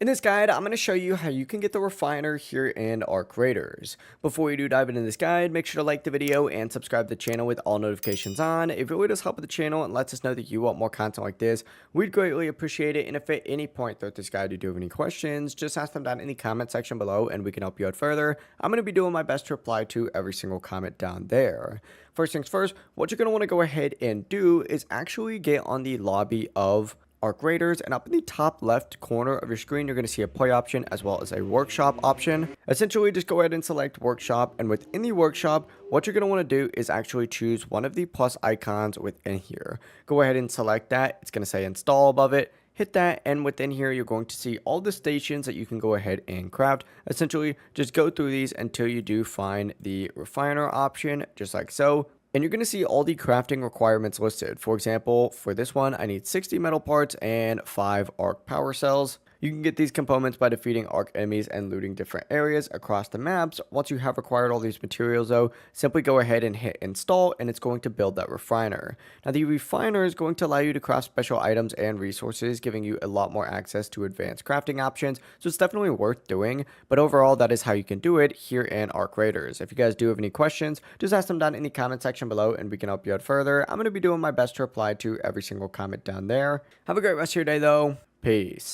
In this guide, I'm going to show you how you can get the refiner here in Arc Raiders. Before you do dive into this guide, make sure to like the video and subscribe to the channel with all notifications on. It really does help with the channel and lets us know that you want more content like this. We'd greatly appreciate it, and if at any point throughout this guide you do have any questions, just ask them down in the comment section below and we can help you out further. I'm going to be doing my best to reply to every single comment down there. First things first, what you're going to want to go ahead and do is actually get on the lobby of Arc Raiders, and up in the top left corner of your screen you're going to see a play option as well as a workshop option. Essentially, just go ahead and select workshop, and within the workshop what you're going to want to do is actually choose one of the plus icons within here. Go ahead and select that. It's going to say install above it. Hit that, and within here you're going to see all the stations that you can go ahead and craft. Essentially, just go through these until you do find the refiner option, just like so. And you're going to see all the crafting requirements listed. For example, for this one, I need 60 metal parts and 5 arc power cells. You can get these components by defeating arc enemies and looting different areas across the maps. Once you have acquired all these materials though, simply go ahead and hit install, and it's going to build that refiner. Now the refiner is going to allow you to craft special items and resources, giving you a lot more access to advanced crafting options, so it's definitely worth doing. But overall, that is how you can do it here in Arc Raiders. If you guys do have any questions, just ask them down in the comment section below and we can help you out further. I'm going to be doing my best to reply to every single comment down there. Have a great rest of your day though. Peace.